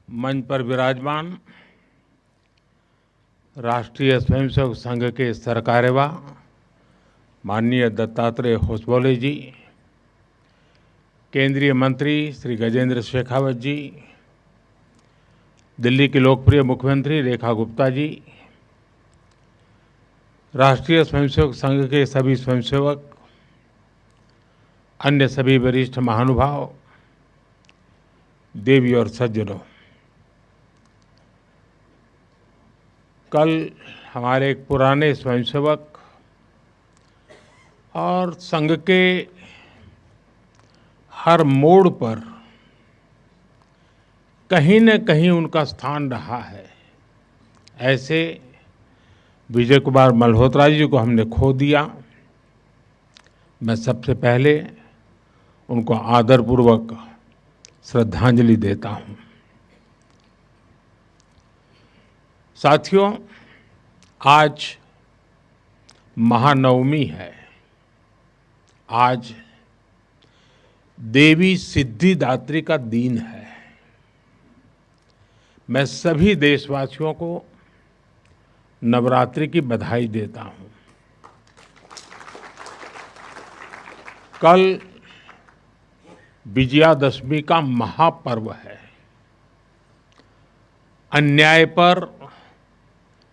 मंच पर विराजमान राष्ट्रीय स्वयंसेवक संघ के सरकार्यवा माननीय दत्तात्रेय होसबोले जी, केंद्रीय मंत्री श्री गजेंद्र शेखावत जी, दिल्ली की लोकप्रिय मुख्यमंत्री रेखा गुप्ता जी, राष्ट्रीय स्वयंसेवक संघ के सभी स्वयंसेवक, अन्य सभी वरिष्ठ महानुभाव, देवी और सज्जनों, कल हमारे एक पुराने स्वयंसेवक और संघ के हर मोड़ पर कहीं न कहीं उनका स्थान रहा है, ऐसे विजय कुमार मल्होत्रा जी को हमने खो दिया। मैं सबसे पहले उनको आदरपूर्वक श्रद्धांजलि देता हूं। साथियों, आज महानवमी है। आज देवी सिद्धिदात्री का दिन है। मैं सभी देशवासियों को नवरात्रि की बधाई देता हूं। कल विजयादशमी का महापर्व है। अन्याय पर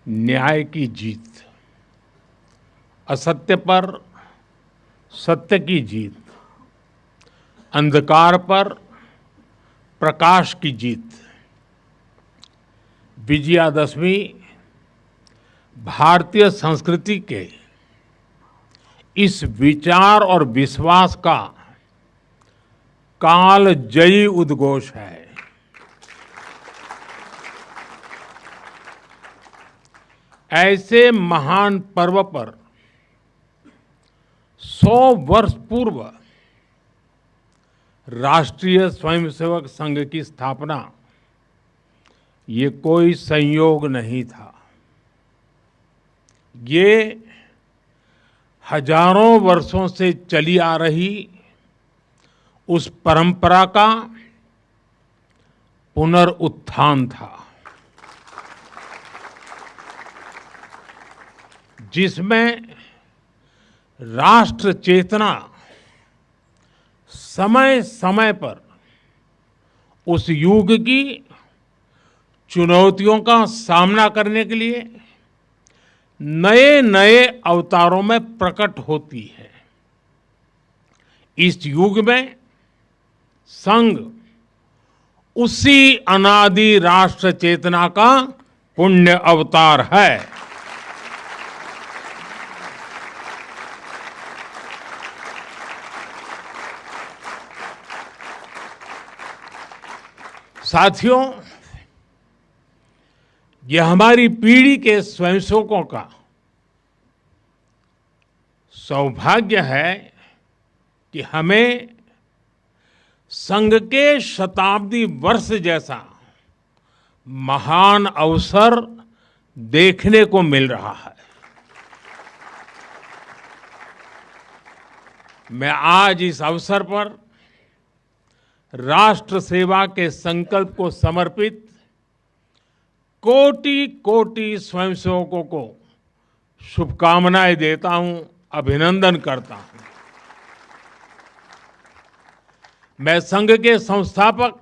न्याय की जीत, असत्य पर सत्य की जीत, अंधकार पर प्रकाश की जीत। विजयादशमी भारतीय संस्कृति के इस विचार और विश्वास का कालजयी उद्घोष है। ऐसे महान पर्व पर 100 वर्ष पूर्व राष्ट्रीय स्वयंसेवक संघ की स्थापना, ये कोई संयोग नहीं था। ये हजारों वर्षों से चली आ रही उस परंपरा का पुनरुत्थान था, जिसमें राष्ट्र चेतना समय समय पर उस युग की चुनौतियों का सामना करने के लिए नए नए अवतारों में प्रकट होती है। इस युग में संघ उसी अनादि राष्ट्र चेतना का पुण्य अवतार है। साथियों, यह हमारी पीढ़ी के स्वयंसेवकों का सौभाग्य है कि हमें संघ के शताब्दी वर्ष जैसा महान अवसर देखने को मिल रहा है। मैं आज इस अवसर पर राष्ट्र सेवा के संकल्प को समर्पित कोटि कोटि स्वयंसेवकों को शुभकामनाएं देता हूं, अभिनंदन करता हूं। मैं संघ के संस्थापक,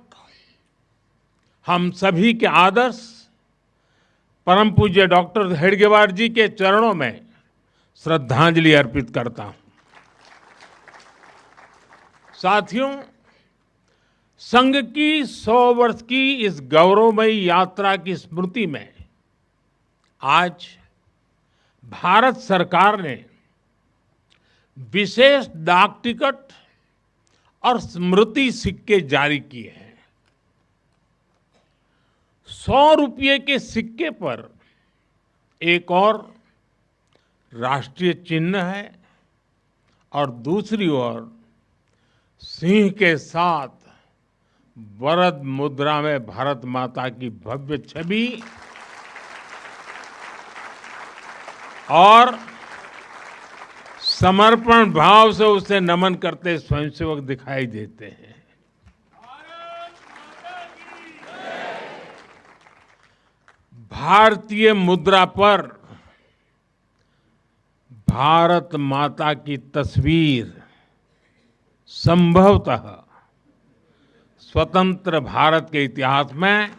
हम सभी के आदर्श परम पूज्य डॉक्टर हेडगेवार जी के चरणों में श्रद्धांजलि अर्पित करता हूं। साथियों, संघ की 100 वर्ष की इस गौरवमयी यात्रा की स्मृति में आज भारत सरकार ने विशेष डाक टिकट और स्मृति सिक्के जारी किए हैं। 100 रुपये के सिक्के पर एक और राष्ट्रीय चिन्ह है और दूसरी ओर सिंह के साथ वरद मुद्रा में भारत माता की भव्य छवि और समर्पण भाव से उसे नमन करते स्वयंसेवक दिखाई देते हैं। भारतीय मुद्रा पर भारत माता की तस्वीर संभवतः स्वतंत्र भारत के इतिहास में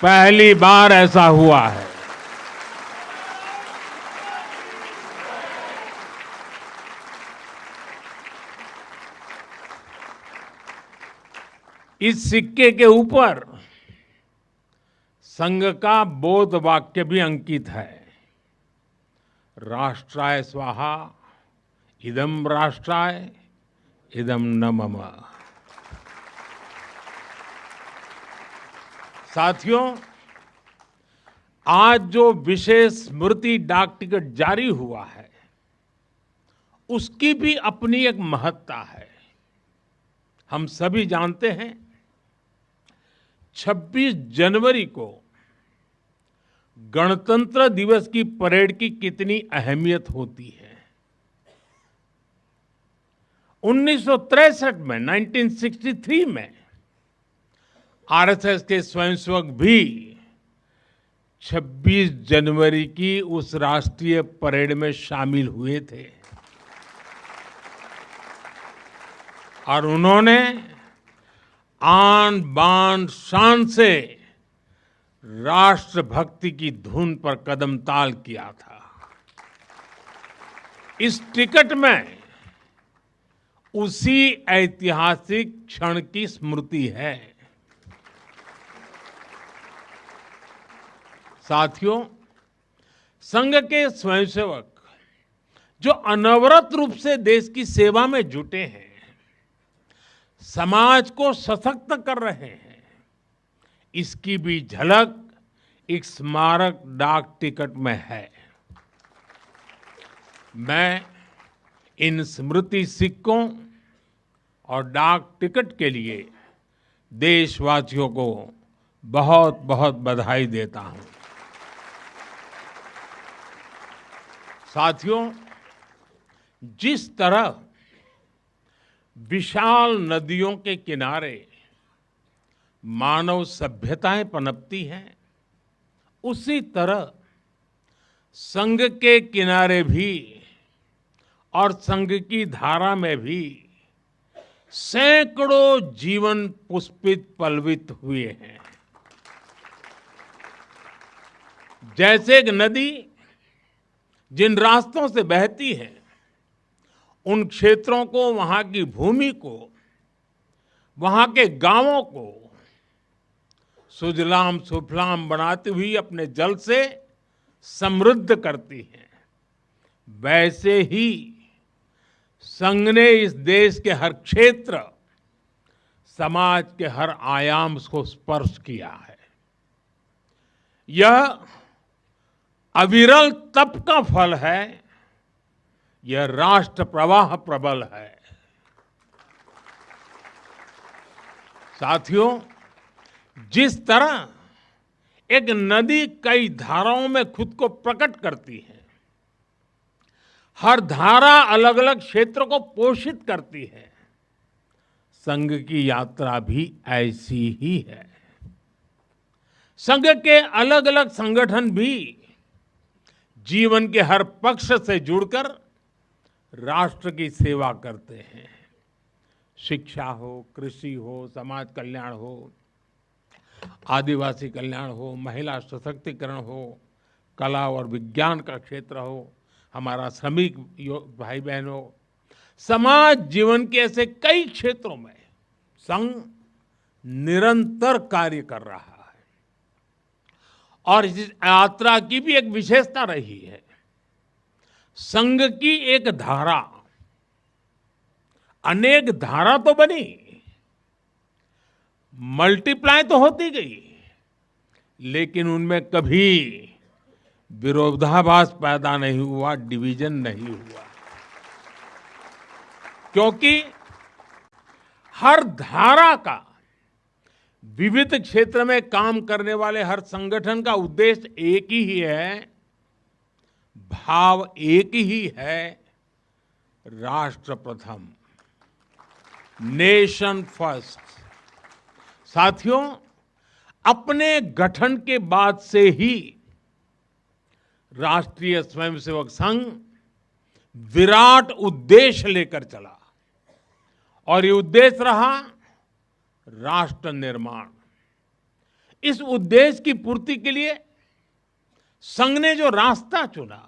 पहली बार ऐसा हुआ है। इस सिक्के के ऊपर संघ का बोध वाक्य भी अंकित है। राष्ट्राय स्वाहा इदं राष्ट्राय इदं न मम। साथियों, आज जो विशेष स्मृति डाक टिकट जारी हुआ है उसकी भी अपनी एक महत्ता है। हम सभी जानते हैं 26 जनवरी को गणतंत्र दिवस की परेड की कितनी अहमियत होती है। 1963 में 1963 में आरएसएस के स्वयंसेवक भी 26 जनवरी की उस राष्ट्रीय परेड में शामिल हुए थे और उन्होंने आन बान शान से राष्ट्रभक्ति की धुन पर कदम ताल किया था। इस टिकट में उसी ऐतिहासिक क्षण की स्मृति है। साथियों, संघ के स्वयंसेवक जो अनवरत रूप से देश की सेवा में जुटे हैं, समाज को सशक्त कर रहे हैं, इसकी भी झलक एक स्मारक डाक टिकट में है। मैं इन स्मृति सिक्कों और डाक टिकट के लिए देशवासियों को बहुत बहुत बधाई देता हूं। साथियों, जिस तरह विशाल नदियों के किनारे मानव सभ्यताएं पनपती हैं, उसी तरह संघ के किनारे भी और संघ की धारा में भी सैकड़ों जीवन पुष्पित पल्वित हुए हैं। जैसे एक नदी जिन रास्तों से बहती है, उन क्षेत्रों को, वहां की भूमि को, वहां के गांवों को सुजलाम सुफलाम बनाती हुई अपने जल से समृद्ध करती है, वैसे ही संघ ने इस देश के हर क्षेत्र, समाज के हर आयाम को स्पर्श किया है। यह अविरल तप का फल है, यह राष्ट्र प्रवाह प्रबल है। साथियों, जिस तरह एक नदी कई धाराओं में खुद को प्रकट करती है, हर धारा अलग अलग क्षेत्र को पोषित करती है, संघ की यात्रा भी ऐसी ही है। संघ के अलग अलग संगठन भी जीवन के हर पक्ष से जुड़कर राष्ट्र की सेवा करते हैं। शिक्षा हो, कृषि हो, समाज कल्याण हो, आदिवासी कल्याण हो, महिला सशक्तिकरण हो, कला और विज्ञान का क्षेत्र हो, हमारा श्रमिक भाई बहन हो, समाज जीवन के ऐसे कई क्षेत्रों में संघ निरंतर कार्य कर रहा है। और इस यात्रा की भी एक विशेषता रही है। संघ की एक धारा अनेक धारा तो बनी, मल्टीप्लाई तो होती गई, लेकिन उनमें कभी विरोधाभास पैदा नहीं हुआ, डिवीजन नहीं हुआ, क्योंकि हर धारा का, विविध क्षेत्र में काम करने वाले हर संगठन का उद्देश्य एक ही है, भाव एक ही है, राष्ट्र प्रथम, नेशन फर्स्ट। साथियों, अपने गठन के बाद से ही राष्ट्रीय स्वयंसेवक संघ विराट उद्देश्य लेकर चला और ये उद्देश्य रहा राष्ट्र निर्माण। इस उद्देश्य की पूर्ति के लिए संघ ने जो रास्ता चुना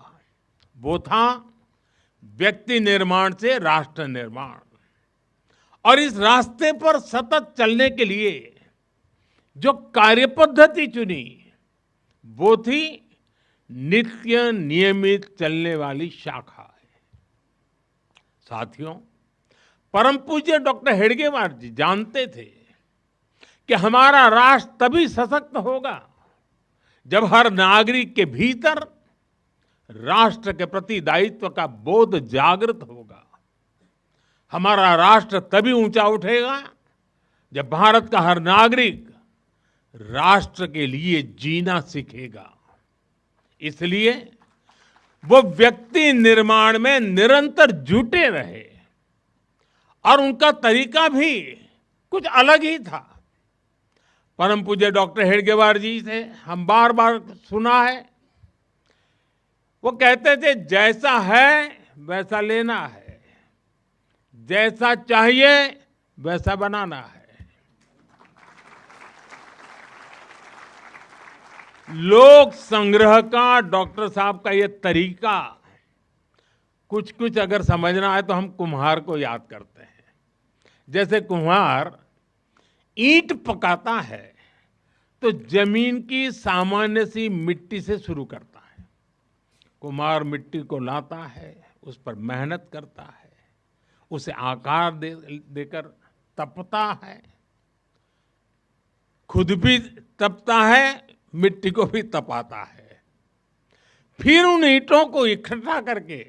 वो था व्यक्ति निर्माण से राष्ट्र निर्माण। और इस रास्ते पर सतत चलने के लिए जो कार्यपद्धति चुनी वो थी नित्य नियमित चलने वाली शाखा। साथियों, परम पूज्य डॉक्टर हेडगेवार जी जानते थे कि हमारा राष्ट्र तभी सशक्त होगा जब हर नागरिक के भीतर राष्ट्र के प्रति दायित्व का बोध जागृत होगा। हमारा राष्ट्र तभी ऊंचा उठेगा जब भारत का हर नागरिक राष्ट्र के लिए जीना सीखेगा। इसलिए वो व्यक्ति निर्माण में निरंतर जुटे रहे और उनका तरीका भी कुछ अलग ही था। परम पूज्य डॉक्टर हेडगेवार जी से हम बार बार सुना है, वो कहते थे जैसा है वैसा लेना है, जैसा चाहिए वैसा बनाना है। लोक संग्रह का डॉक्टर साहब का ये तरीका कुछ कुछ अगर समझना है तो हम कुम्हार को याद करते हैं। जैसे कुम्हार ईंट पकाता है तो जमीन की सामान्य सी मिट्टी से शुरू करता है। कुम्हार मिट्टी को लाता है, उस पर मेहनत करता है, उसे आकार देकर तपता है, खुद भी तपता है, मिट्टी को भी तपाता है, फिर उन ईंटों को इकट्ठा करके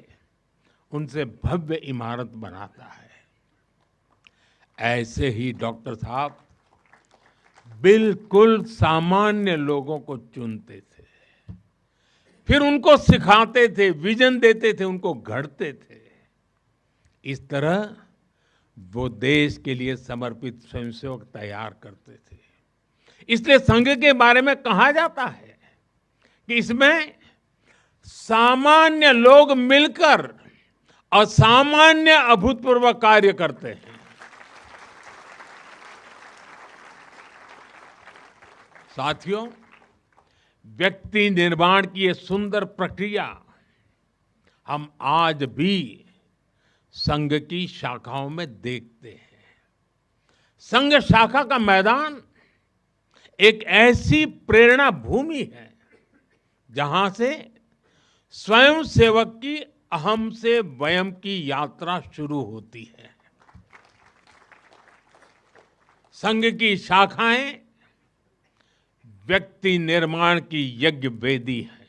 उनसे भव्य इमारत बनाता है। ऐसे ही डॉक्टर साहब बिल्कुल सामान्य लोगों को चुनते थे, फिर उनको सिखाते थे, विजन देते थे, उनको गढ़ते थे। इस तरह वो देश के लिए समर्पित स्वयंसेवक तैयार करते थे। इसलिए संघ के बारे में कहा जाता है कि इसमें सामान्य लोग मिलकर असामान्य अभूतपूर्व कार्य करते हैं। साथियों, व्यक्ति निर्माण की ये सुंदर प्रक्रिया हम आज भी संघ की शाखाओं में देखते हैं। संघ शाखा का मैदान एक ऐसी प्रेरणा भूमि है जहां से स्वयं सेवक की अहम से वयम की यात्रा शुरू होती है। संघ की शाखाएं व्यक्ति निर्माण की यज्ञ वेदी है।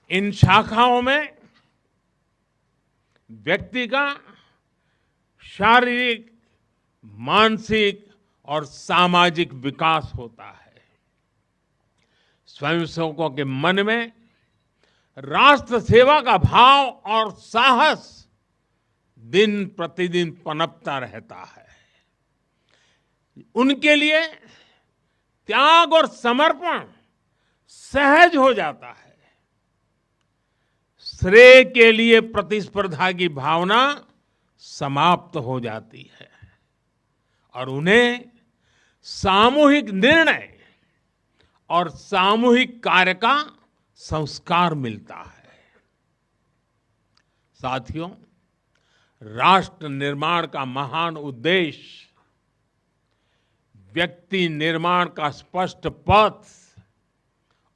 इन शाखाओं में व्यक्ति का शारीरिक, मानसिक और सामाजिक विकास होता है। स्वयंसेवकों के मन में राष्ट्र सेवा का भाव और साहस दिन प्रतिदिन पनपता रहता है। उनके लिए त्याग और समर्पण सहज हो जाता है। श्रेय के लिए प्रतिस्पर्धा की भावना समाप्त हो जाती है और उन्हें सामूहिक निर्णय और सामूहिक कार्य का संस्कार मिलता है। साथियों, राष्ट्र निर्माण का महान उद्देश्य व्यक्ति निर्माण का स्पष्ट पथ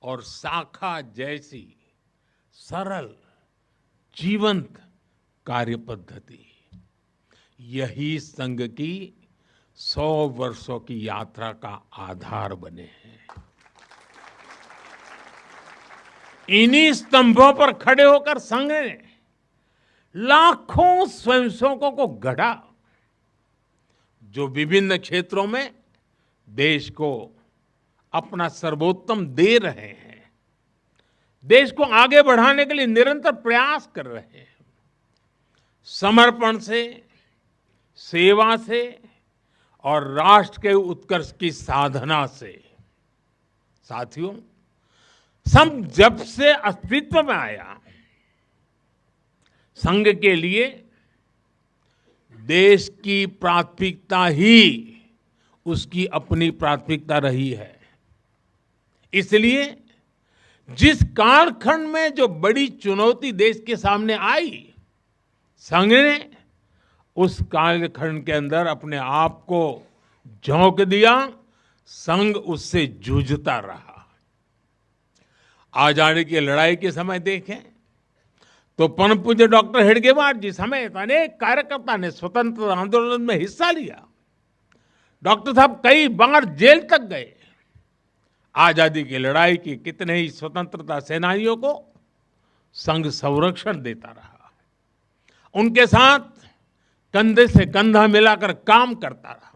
और शाखा जैसी सरल जीवंत कार्य पद्धति, यही संघ की 100 वर्षों की यात्रा का आधार बने हैं। इन्हीं स्तंभों पर खड़े होकर संघ ने लाखों स्वयंसेवकों को गढ़ा, जो विभिन्न क्षेत्रों में देश को अपना सर्वोत्तम दे रहे हैं, देश को आगे बढ़ाने के लिए निरंतर प्रयास कर रहे हैं। समर्पण से, सेवा से और राष्ट्र के उत्कर्ष की साधना से साथियों, संघ जब से अस्तित्व में आया, संघ के लिए देश की प्राथमिकता ही उसकी अपनी प्राथमिकता रही है। इसलिए जिस कालखंड में जो बड़ी चुनौती देश के सामने आई, संघ ने उस कालखंड के अंदर अपने आप को झोंक दिया, संघ उससे जूझता रहा। आजादी की लड़ाई के समय देखें तो परम पूज्य डॉक्टर हेडगेवार जी समेत अनेक कार्यकर्ता ने स्वतंत्रता आंदोलन में हिस्सा लिया। डॉक्टर साहब कई बार जेल तक गए। आजादी की लड़ाई की कितने ही स्वतंत्रता सेनानियों को संघ संरक्षण देता रहा, उनके साथ कंधे से कंधा मिलाकर काम करता रहा।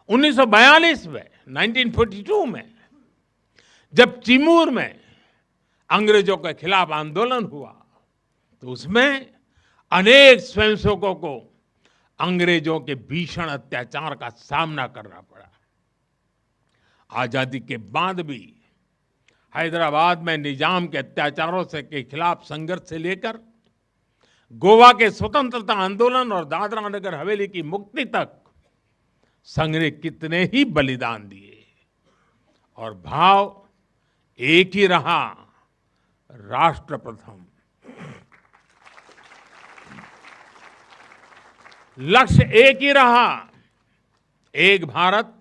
1942 में 1942 में जब चिमूर में अंग्रेजों के खिलाफ आंदोलन हुआ तो उसमें अनेक स्वयंसेवकों को अंग्रेजों के भीषण अत्याचार का सामना करना पड़ा। आजादी के बाद भी हैदराबाद में निजाम के अत्याचारों से के खिलाफ संघर्ष से लेकर गोवा के स्वतंत्रता आंदोलन और दादरा नगर हवेली की मुक्ति तक संघ ने कितने ही बलिदान दिए और भाव एक ही रहा, राष्ट्र प्रथम। लक्ष्य एक ही रहा, एक भारत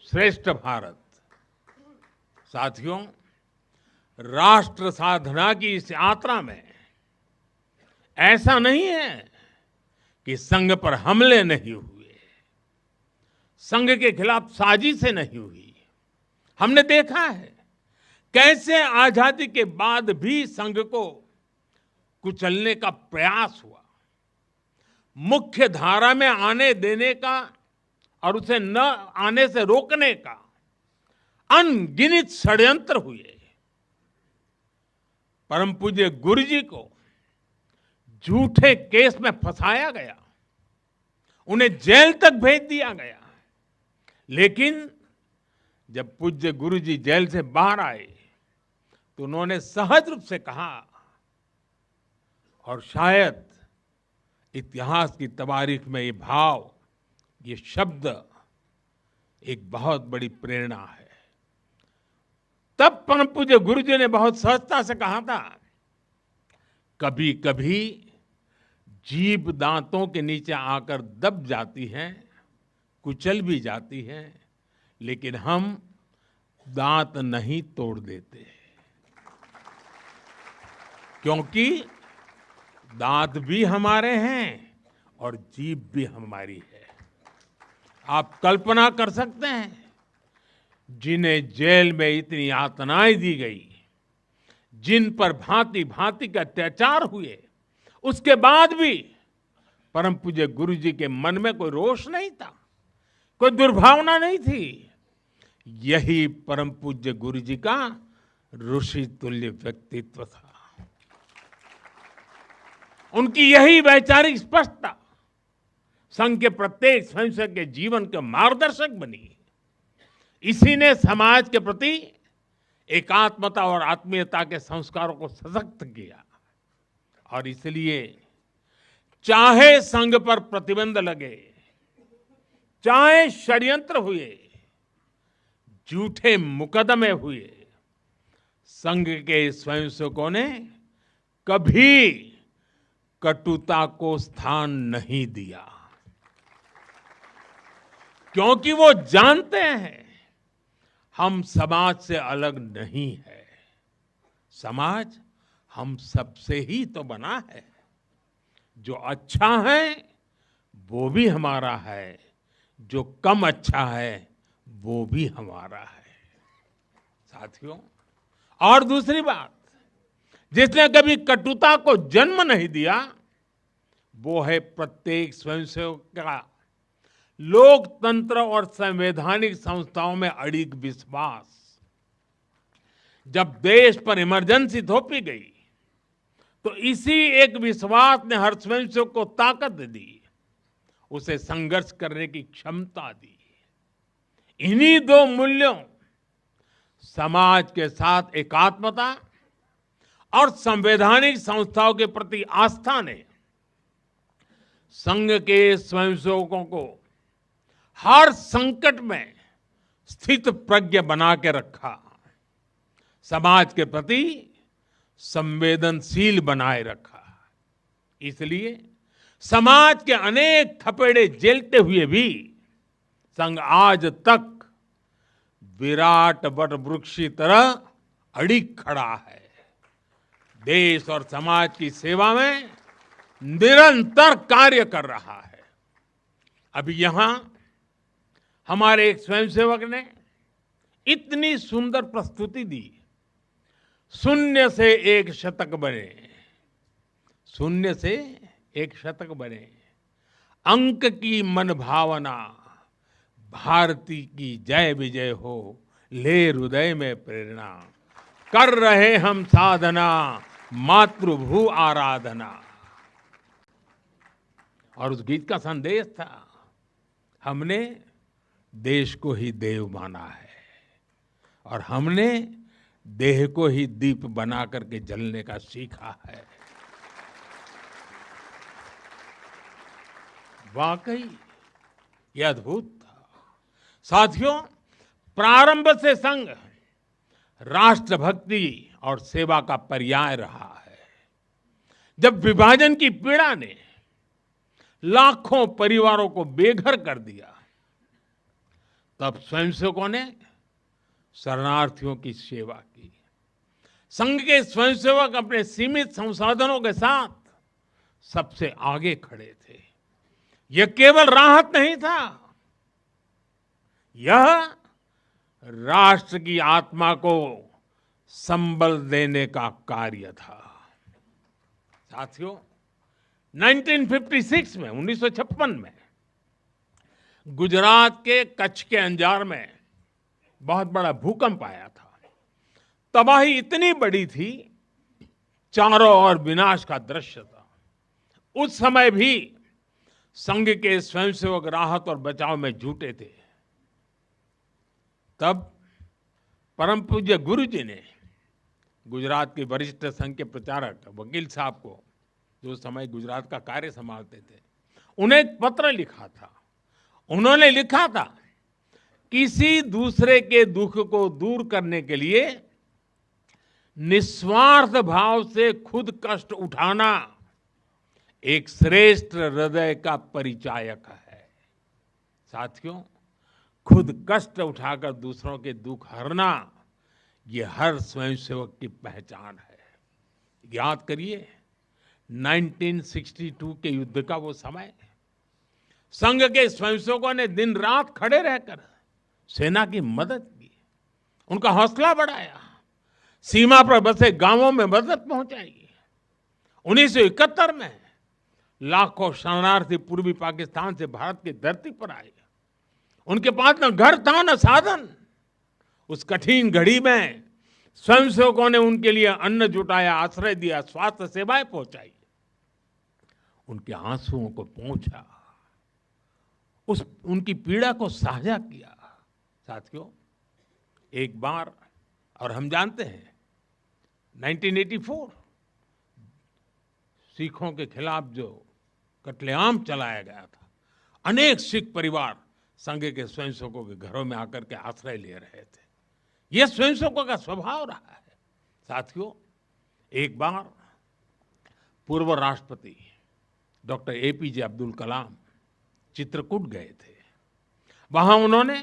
श्रेष्ठ भारत। साथियों, राष्ट्र साधना की इस यात्रा में ऐसा नहीं है कि संघ पर हमले नहीं हुए, संघ के खिलाफ साजिशें नहीं हुई। हमने देखा है कैसे आजादी के बाद भी संघ को कुचलने का प्रयास हुआ, मुख्य धारा में आने देने का और उसे न आने से रोकने का अनगिनत षड्यंत्र हुए। परम पूज्य गुरु जी को झूठे केस में फंसाया गया, उन्हें जेल तक भेज दिया गया, लेकिन जब पूज्य गुरु जी जेल से बाहर आए तो उन्होंने सहज रूप से कहा, और शायद इतिहास की तवारीख में ये भाव, ये शब्द एक बहुत बड़ी प्रेरणा है। तब परम पूज्य गुरु जी ने बहुत सहजता से कहा था, कभी कभी जीभ दांतों के नीचे आकर दब जाती है, कुचल भी जाती है, लेकिन हम दांत नहीं तोड़ देते, क्योंकि दांत भी हमारे हैं और जीभ भी हमारी है। आप कल्पना कर सकते हैं, जिन्हें जेल में इतनी यातनाएं दी गई, जिन पर भांति भांति के अत्याचार हुए, उसके बाद भी परम पूज्य गुरु जी के मन में कोई रोष नहीं था, कोई दुर्भावना नहीं थी। यही परम पूज्य गुरु जी का ऋषि तुल्य व्यक्तित्व था। उनकी यही वैचारिक स्पष्टता संघ के प्रत्येक स्वयंसेवक के जीवन के मार्गदर्शक बनी। इसी ने समाज के प्रति एकात्मता और आत्मीयता के संस्कारों को सशक्त किया। और इसलिए चाहे संघ पर प्रतिबंध लगे, चाहे षड्यंत्र हुए, झूठे मुकदमे हुए, संघ के स्वयंसेवकों ने कभी कटुता को स्थान नहीं दिया, क्योंकि वो जानते हैं हम समाज से अलग नहीं है। समाज हम सबसे ही तो बना है। जो अच्छा है वो भी हमारा है, जो कम अच्छा है वो भी हमारा है। साथियों, और दूसरी बात, जिसने कभी कटुता को जन्म नहीं दिया, वो है प्रत्येक स्वयंसेवक का लोकतंत्र और संवैधानिक संस्थाओं में अडिग विश्वास। जब देश पर इमरजेंसी थोपी गई तो इसी एक विश्वास ने हर स्वयंसेवक को ताकत दी, उसे संघर्ष करने की क्षमता दी। इन्हीं दो मूल्यों समाज के साथ एकात्मता और संवैधानिक संस्थाओं के प्रति आस्था ने संघ के स्वयंसेवकों को हर संकट में स्थित प्रज्ञ बना के रखा, समाज के प्रति संवेदनशील बनाए रखा। इसलिए समाज के अनेक थपेड़े झेलते हुए भी संघ आज तक विराट वट वृक्ष की तरह अडिग खड़ा है। देश और समाज की सेवा में निरंतर कार्य कर रहा है। अभी यहां हमारे एक स्वयंसेवक ने इतनी सुंदर प्रस्तुति दी, शून्य से एक शतक बने, शून्य से एक शतक बने, अंक की मन भावना, भारती की जय विजय हो, ले हृदय में प्रेरणा, कर रहे हम साधना, मातृभू आराधना। और उस गीत का संदेश था, हमने देश को ही देव माना है और हमने देह को ही दीप बना करके जलने का सीखा है। वाकई ये अद्भुत था। साथियों, प्रारंभ से संघ राष्ट्रभक्ति और सेवा का पर्याय रहा है। जब विभाजन की पीड़ा ने लाखों परिवारों को बेघर कर दिया, तब स्वयंसेवकों ने शरणार्थियों की सेवा की। संघ के स्वयंसेवक अपने सीमित संसाधनों के साथ सबसे आगे खड़े थे। यह केवल राहत नहीं था, यह राष्ट्र की आत्मा को संबल देने का कार्य था। साथियों, 1956 में 1956 में गुजरात के कच्छ के अंजार में बहुत बड़ा भूकंप आया था। तबाही इतनी बड़ी थी, चारों ओर विनाश का दृश्य था। उस समय भी संघ के स्वयंसेवक राहत और बचाव में जुटे थे। तब परम पूज्य गुरु जी ने गुजरात के वरिष्ठ संघ के प्रचारक वकील साहब को, जो उस समय गुजरात का कार्य संभालते थे, उन्हें एक पत्र लिखा था। उन्होंने लिखा था, किसी दूसरे के दुख को दूर करने के लिए निस्वार्थ भाव से खुद कष्ट उठाना एक श्रेष्ठ हृदय का परिचायक है। साथियों, खुद कष्ट उठाकर दूसरों के दुख हरना, ये हर स्वयंसेवक की पहचान है। याद करिए 1962 के युद्ध का वो समय, संघ के स्वयंसेवकों ने दिन रात खड़े रहकर सेना की मदद की, उनका हौसला बढ़ाया, सीमा पर बसे गांवों में मदद पहुंचाई। 1971 में लाखों शरणार्थी पूर्वी पाकिस्तान से भारत की धरती पर आए। उनके पास न घर था न साधन। उस कठिन घड़ी में स्वयंसेवकों ने उनके लिए अन्न जुटाया, आश्रय दिया, स्वास्थ्य सेवाएं पहुंचाई, उनके आंसुओं को पहुंचा, उनकी पीड़ा को साझा किया। साथियों, एक बार, और हम जानते हैं 1984 सिखों के खिलाफ जो कत्लेआम चलाया गया था, अनेक सिख परिवार संघ के स्वयंसेवकों के घरों में आकर के आश्रय ले रहे थे। यह स्वयंसेवकों का स्वभाव रहा है। साथियों, एक बार पूर्व राष्ट्रपति डॉक्टर एपीजे अब्दुल कलाम चित्रकूट गए थे। वहां उन्होंने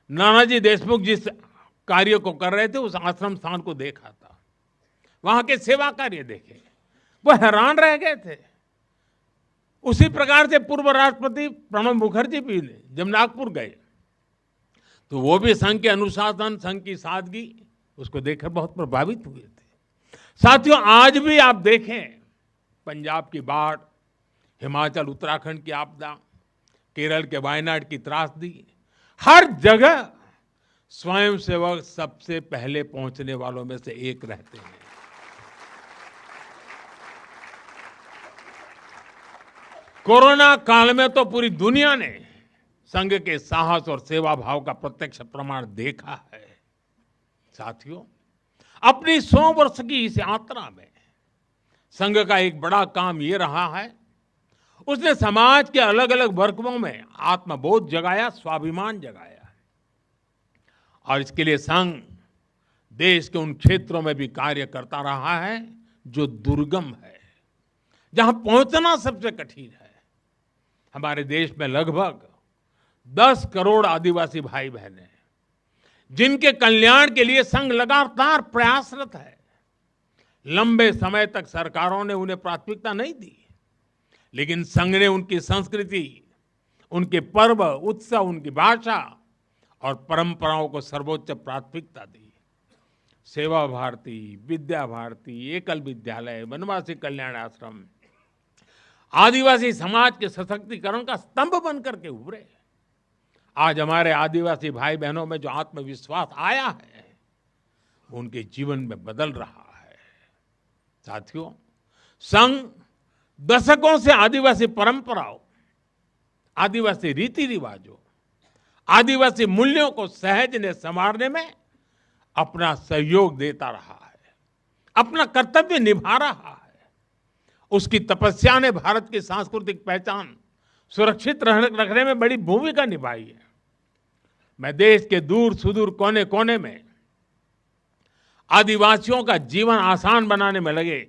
नानाजी देशमुख जिस कार्य को कर रहे थे, उस आश्रम स्थान को देखा था, वहां के सेवा कार्य देखे, वो हैरान रह गए थे। उसी प्रकार से पूर्व राष्ट्रपति प्रणब मुखर्जी भी जब नागपुर गए तो वो भी संघ के अनुशासन, संघ की सादगी, उसको देखकर बहुत प्रभावित हुए थे। साथियों, आज भी आप देखें, पंजाब की बाढ़, हिमाचल उत्तराखंड की आपदा, केरल के वायनाड की त्रासदी, हर जगह स्वयंसेवक सबसे पहले पहुंचने वालों में से एक रहते हैं। कोरोना काल में तो पूरी दुनिया ने संघ के साहस और सेवा भाव का प्रत्यक्ष प्रमाण देखा है। साथियों, अपनी 100 वर्ष की इस यात्रा में संघ का एक बड़ा काम ये रहा है, उसने समाज के अलग अलग वर्गों में आत्मबोध जगाया, स्वाभिमान जगाया। और इसके लिए संघ देश के उन क्षेत्रों में भी कार्य करता रहा है जो दुर्गम है, जहां पहुंचना सबसे कठिन है। हमारे देश में लगभग 10 करोड़ आदिवासी भाई बहन हैं, जिनके कल्याण के लिए संघ लगातार प्रयासरत है। लंबे समय तक सरकारों ने उन्हें प्राथमिकता नहीं दी, लेकिन संघ ने उनकी संस्कृति, उनके पर्व, उत्सव, उनकी भाषा और परंपराओं को सर्वोच्च प्राथमिकता दी। सेवा भारती, विद्या भारती, एकल विद्यालय, वनवासी कल्याण आश्रम आदिवासी समाज के सशक्तिकरण का स्तंभ बनकर के उभरे। आज हमारे आदिवासी भाई बहनों में जो आत्मविश्वास आया है, उनके जीवन में बदल रहा है। साथियों, संघ दशकों से आदिवासी परंपराओं, आदिवासी रीति रिवाजों, आदिवासी मूल्यों को सहजने संवारने में अपना सहयोग देता रहा है, अपना कर्तव्य निभा रहा है। उसकी तपस्या ने भारत की सांस्कृतिक पहचान सुरक्षित रखने में बड़ी भूमिका निभाई है। मैं देश के दूर सुदूर कोने कोने में आदिवासियों का जीवन आसान बनाने में लगे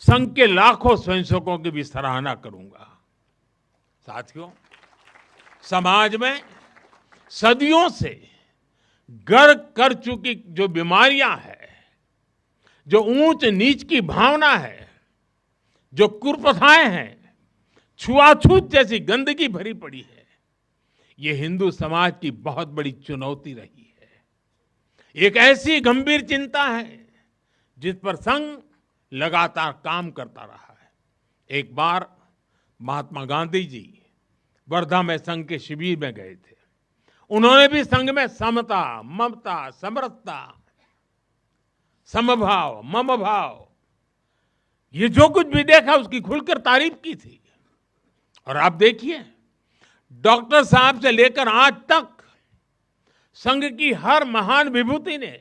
संघ के लाखों स्वयंसेवकों की भी सराहना करूंगा। साथियों, समाज में सदियों से गढ़ कर चुकी जो बीमारियां हैं, जो ऊंच नीच की भावना है, जो कुप्रथाएं हैं, छुआछूत जैसी गंदगी भरी पड़ी है, ये हिंदू समाज की बहुत बड़ी चुनौती रही है। एक ऐसी गंभीर चिंता है जिस पर संघ लगातार काम करता रहा है। एक बार महात्मा गांधी जी वर्धा में संघ के शिविर में गए थे। उन्होंने भी संघ में समता, ममता, समरसता, समभाव, मम भाव, ये जो कुछ भी देखा उसकी खुलकर तारीफ की थी। और आप देखिए, डॉक्टर साहब से लेकर आज तक संघ की हर महान विभूति ने,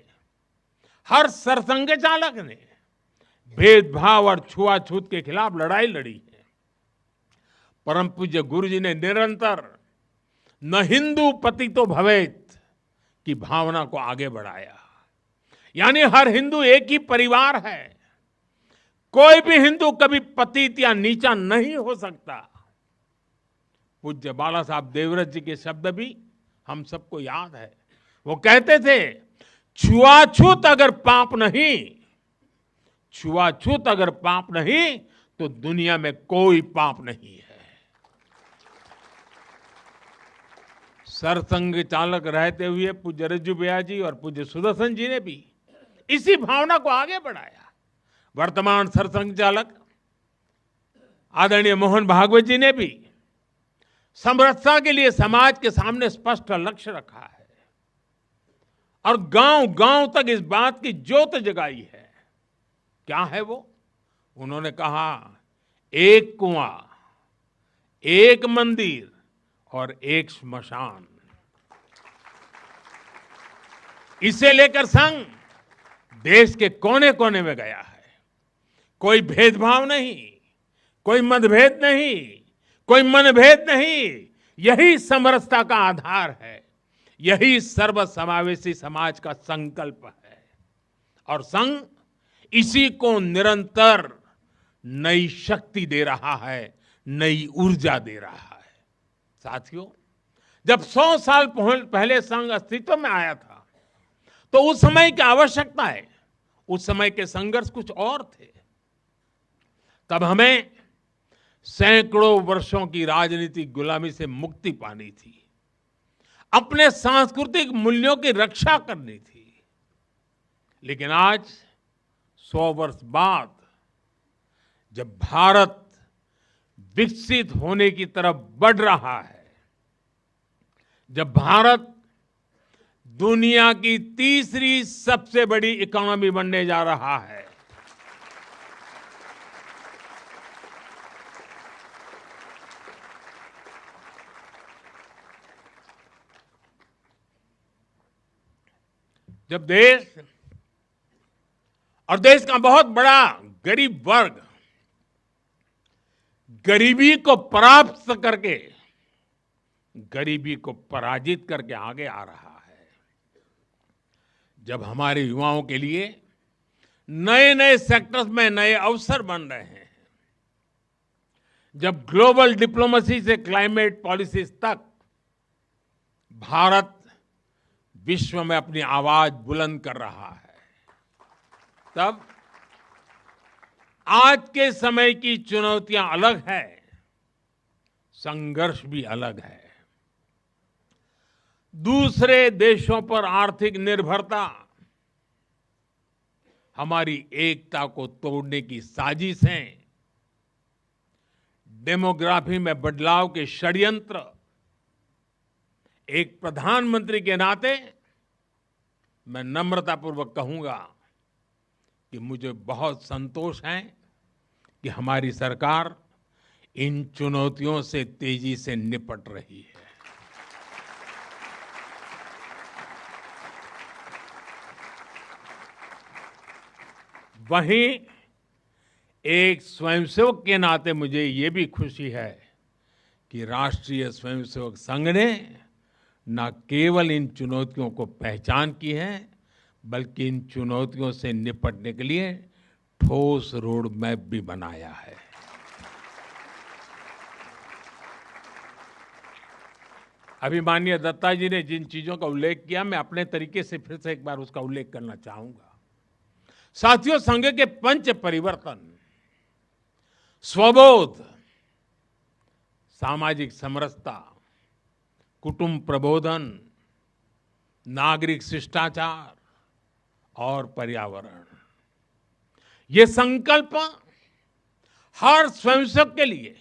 हर सरसंघ चालक ने भेदभाव और छुआछूत के खिलाफ लड़ाई लड़ी है। परम पूज्य गुरु जी ने निरंतर न हिंदू पतितो भवेत की भावना को आगे बढ़ाया। यानी हर हिंदू एक ही परिवार है, कोई भी हिंदू कभी पतित या नीचा नहीं हो सकता। पूज्य बाला साहब देवव्रत जी के शब्द भी हम सबको याद है। वो कहते थे, छुआछूत अगर पाप नहीं, छुआछूत अगर पाप नहीं तो दुनिया में कोई पाप नहीं है। सरसंघ चालक रहते हुए पूज्य रज्जू भैया जी और पूज्य सुदर्शन जी ने भी इसी भावना को आगे बढ़ाया। वर्तमान सरसंघ चालक आदरणीय मोहन भागवत जी ने भी समरसता के लिए समाज के सामने स्पष्ट लक्ष्य रखा है और गांव गांव तक इस बात की ज्योत जगाई है। क्या है वो? उन्होंने कहा, एक कुआं, एक मंदिर और एक श्मशान। इसे लेकर संघ देश के कोने कोने में गया है। कोई भेदभाव नहीं, कोई मतभेद नहीं, कोई मनभेद नहीं। यही समरसता का आधार है, यही सर्वसमावेशी समाज का संकल्प है। और संघ इसी को निरंतर नई शक्ति दे रहा है, नई ऊर्जा दे रहा है। साथियों, जब 100 साल पहले संघ अस्तित्व में आया था, तो उस समय की आवश्यकताएं, उस समय के संघर्ष कुछ और थे। तब हमें सैकड़ों वर्षों की राजनीतिक गुलामी से मुक्ति पानी थी, अपने सांस्कृतिक मूल्यों की रक्षा करनी थी। लेकिन आज 100 वर्ष बाद जब भारत विकसित होने की तरफ बढ़ रहा है, जब भारत दुनिया की तीसरी सबसे बड़ी इकोनॉमी बनने जा रहा है, जब देश और देश का बहुत बड़ा गरीब वर्ग गरीबी को परास्त करके गरीबी को पराजित करके आगे आ रहा है, जब हमारे युवाओं के लिए नए नए सेक्टर्स में नए अवसर बन रहे हैं, जब ग्लोबल डिप्लोमेसी से क्लाइमेट पॉलिसीज तक भारत विश्व में अपनी आवाज बुलंद कर रहा है, तब आज के समय की चुनौतियां अलग है, संघर्ष भी अलग है। दूसरे देशों पर आर्थिक निर्भरता हमारी एकता को तोड़ने की साजिश है। डेमोग्राफी में बदलाव के षड्यंत्र। एक प्रधानमंत्री के नाते मैं नम्रतापूर्वक कहूंगा कि मुझे बहुत संतोष है कि हमारी सरकार इन चुनौतियों से तेजी से निपट रही है। वहीं एक स्वयंसेवक के नाते मुझे ये भी खुशी है कि राष्ट्रीय स्वयंसेवक संघ ने न केवल इन चुनौतियों को पहचान की है, बल्कि इन चुनौतियों से निपटने के लिए ठोस रोड मैप भी बनाया है। अभी माननीय दत्ता जी ने जिन चीजों का उल्लेख किया, मैं अपने तरीके से फिर से एक बार उसका उल्लेख करना चाहूंगा। साथियों, संघ के पंच परिवर्तन, स्वबोध, सामाजिक समरसता, कुटुंब प्रबोधन, नागरिक शिष्टाचार और पर्यावरण, ये संकल्प हर स्वयंसेवक के लिए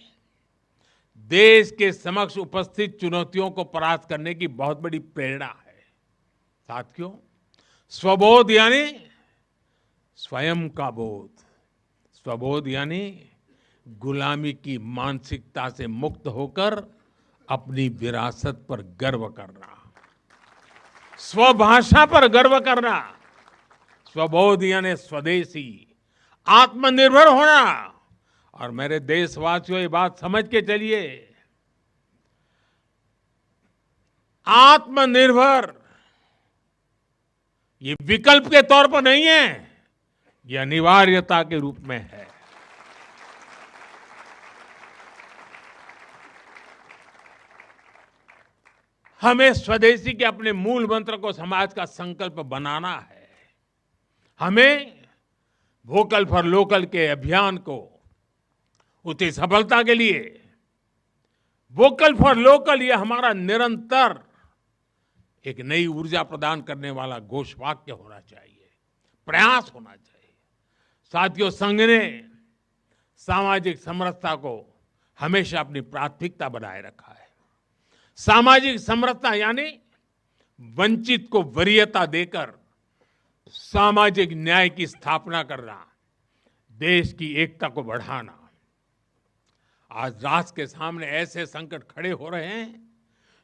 देश के समक्ष उपस्थित चुनौतियों को परास्त करने की बहुत बड़ी प्रेरणा है। साथियों, स्वबोध यानी स्वयं का बोध, स्वबोध यानी गुलामी की मानसिकता से मुक्त होकर अपनी विरासत पर गर्व करना, स्वभाषा पर गर्व करना। स्वबोध यानी स्वदेशी, आत्मनिर्भर होना। और मेरे देशवासियों, ये बात समझ के चलिए, आत्मनिर्भर ये विकल्प के तौर पर नहीं है, ये अनिवार्यता के रूप में है। हमें स्वदेशी के अपने मूल मंत्र को समाज का संकल्प बनाना है। हमें वोकल फॉर लोकल के अभियान को उसकी सफलता के लिए वोकल फॉर लोकल ये हमारा निरंतर एक नई ऊर्जा प्रदान करने वाला घोषवाक्य होना चाहिए, प्रयास होना चाहिए। साथियों, संघ ने सामाजिक समरसता को हमेशा अपनी प्राथमिकता बनाए रखा है। सामाजिक समरसता यानी वंचित को वरीयता देकर सामाजिक न्याय की स्थापना करना, देश की एकता को बढ़ाना। आज राष्ट्र के सामने ऐसे संकट खड़े हो रहे हैं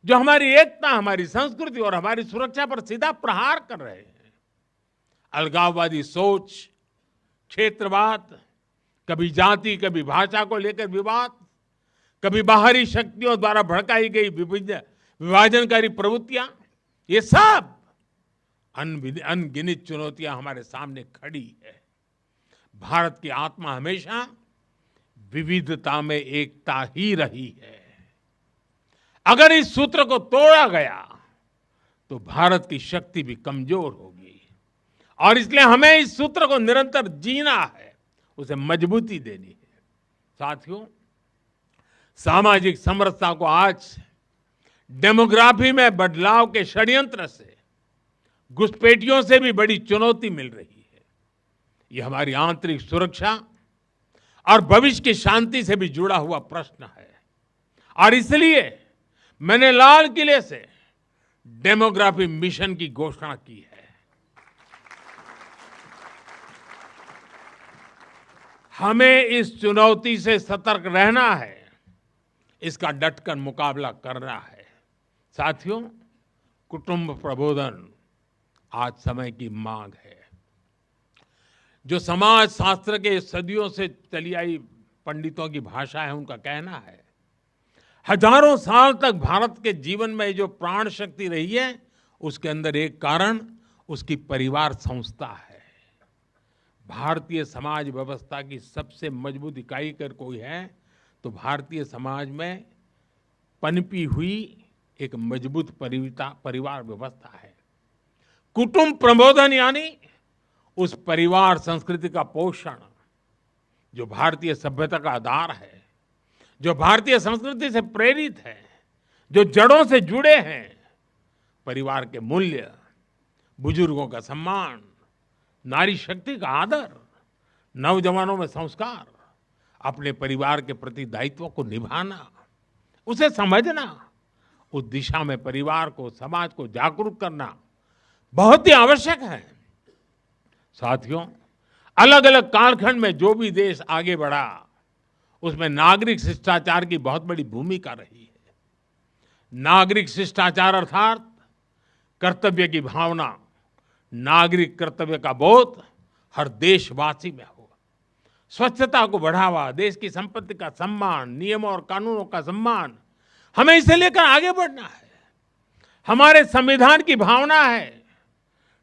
जो हमारी एकता, हमारी संस्कृति और हमारी सुरक्षा पर सीधा प्रहार कर रहे हैं। अलगाववादी सोच, क्षेत्रवाद, कभी जाति, कभी भाषा को लेकर विवाद, कभी बाहरी शक्तियों द्वारा भड़काई गई विभाजनकारी प्रवृत्तियां, ये सब अनगिनत चुनौतियां हमारे सामने खड़ी है। भारत की आत्मा हमेशा विविधता में एकता ही रही है। अगर इस सूत्र को तोड़ा गया तो भारत की शक्ति भी कमजोर होगी, और इसलिए हमें इस सूत्र को निरंतर जीना है, उसे मजबूती देनी है। साथियों, सामाजिक समरसता को आज डेमोग्राफी में बदलाव के षड्यंत्र से, घुसपैठियों से भी बड़ी चुनौती मिल रही है। ये हमारी आंतरिक सुरक्षा और भविष्य की शांति से भी जुड़ा हुआ प्रश्न है, और इसलिए मैंने लाल किले से डेमोग्राफी मिशन की घोषणा की है। हमें इस चुनौती से सतर्क रहना है, इसका डटकर मुकाबला करना है। साथियों, कुटुंब प्रबोधन, आज समय की मांग है। जो समाज शास्त्र के सदियों से चली आई पंडितों की भाषा है, उनका कहना है, हजारों साल तक भारत के जीवन में जो प्राण शक्ति रही है, उसके अंदर एक कारण उसकी परिवार संस्था है। भारतीय समाज व्यवस्था की सबसे मजबूत इकाई अगर कोई है तो भारतीय समाज में पनपी हुई एक मजबूत परिवार व्यवस्था है। कुटुंब प्रबोधन यानी उस परिवार संस्कृति का पोषण जो भारतीय सभ्यता का आधार है, जो भारतीय संस्कृति से प्रेरित है, जो जड़ों से जुड़े हैं। परिवार के मूल्य, बुजुर्गों का सम्मान, नारी शक्ति का आदर, नौजवानों में संस्कार, अपने परिवार के प्रति दायित्व को निभाना, उसे समझना, उस दिशा में परिवार को, समाज को जागरूक करना बहुत ही आवश्यक है। साथियों, अलग अलग कालखंड में जो भी देश आगे बढ़ा, उसमें नागरिक शिष्टाचार की बहुत बड़ी भूमिका रही है। नागरिक शिष्टाचार अर्थात कर्तव्य की भावना, नागरिक कर्तव्य का बोध हर देशवासी में हो। स्वच्छता को बढ़ावा, देश की संपत्ति का सम्मान, नियमों और कानूनों का सम्मान, हमें इसे लेकर आगे बढ़ना है। हमारे संविधान की भावना है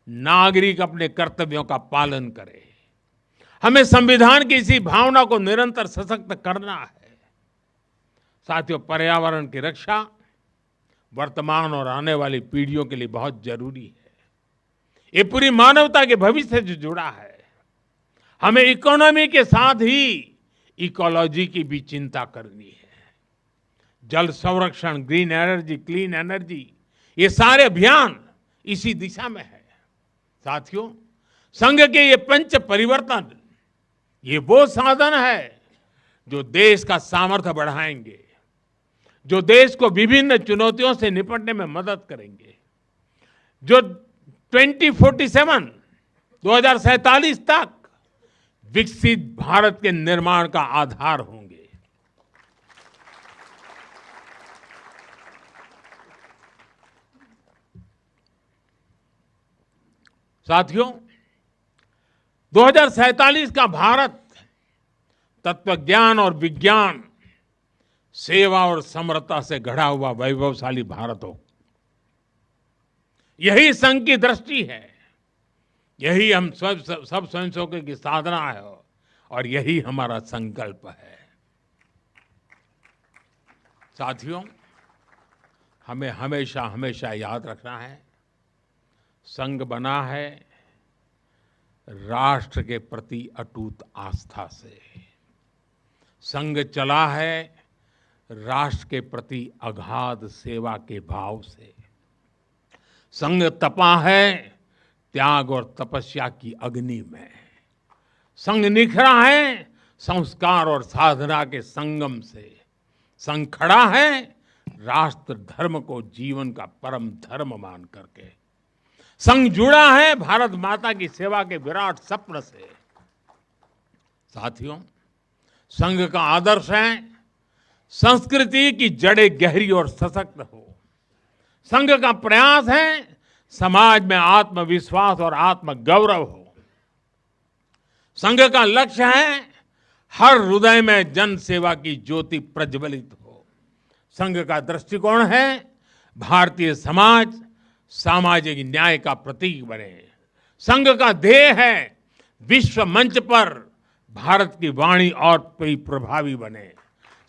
नागरिक अपने कर्तव्यों का पालन करे। हमें संविधान की इसी भावना को निरंतर सशक्त करना है। साथियों, पर्यावरण की रक्षा वर्तमान और आने वाली पीढ़ियों के लिए बहुत जरूरी है। ये पूरी मानवता के भविष्य से जुड़ा है। हमें इकोनॉमी के साथ ही इकोलॉजी की भी चिंता करनी है। जल संरक्षण, ग्रीन एनर्जी, क्लीन एनर्जी, ये सारे अभियान इसी दिशा में है। साथियों, संघ के ये पंच परिवर्तन, ये वो साधन है जो देश का सामर्थ्य बढ़ाएंगे, जो देश को विभिन्न चुनौतियों से निपटने में मदद करेंगे, जो 2047 तक विकसित भारत के निर्माण का आधार होंगे। साथियों, 2047 का भारत तत्वज्ञान और विज्ञान, सेवा और समरसता से घड़ा हुआ वैभवशाली भारत हो। यही संघ की दृष्टि है, यही हम सब स्वयंसेवकों की साधना है और यही हमारा संकल्प है। साथियों, हमें हमेशा हमेशा याद रखना है, संघ बना है राष्ट्र के प्रति अटूट आस्था से। संघ चला है राष्ट्र के प्रति अगाध सेवा के भाव से। संघ तपा है त्याग और तपस्या की अग्नि में। संघ निखरा है संस्कार और साधना के संगम से। संघ खड़ा है राष्ट्र धर्म को जीवन का परम धर्म मान करके। संघ जुड़ा है भारत माता की सेवा के विराट स्वप्न से। साथियों, संघ का आदर्श है संस्कृति की जड़ें गहरी और सशक्त हो। संघ का प्रयास है समाज में आत्मविश्वास और आत्मगौरव हो। संघ का लक्ष्य है हर हृदय में जन सेवा की ज्योति प्रज्वलित हो। संघ का दृष्टिकोण है भारतीय समाज सामाजिक न्याय का प्रतीक बने। संघ का ध्येय है विश्व मंच पर भारत की वाणी और प्रभावी बने।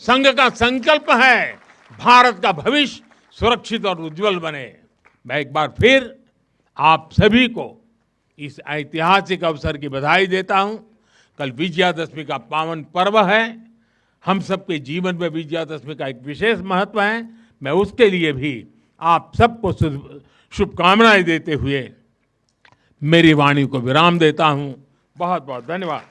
संघ का संकल्प है भारत का भविष्य सुरक्षित और उज्जवल बने। मैं एक बार फिर आप सभी को इस ऐतिहासिक अवसर की बधाई देता हूं। कल विजयादशमी का पावन पर्व है। हम सबके जीवन में विजयादशमी का एक विशेष महत्व है। मैं उसके लिए भी आप सबको शुभकामनाएं देते हुए मेरी वाणी को विराम देता हूं। बहुत बहुत धन्यवाद।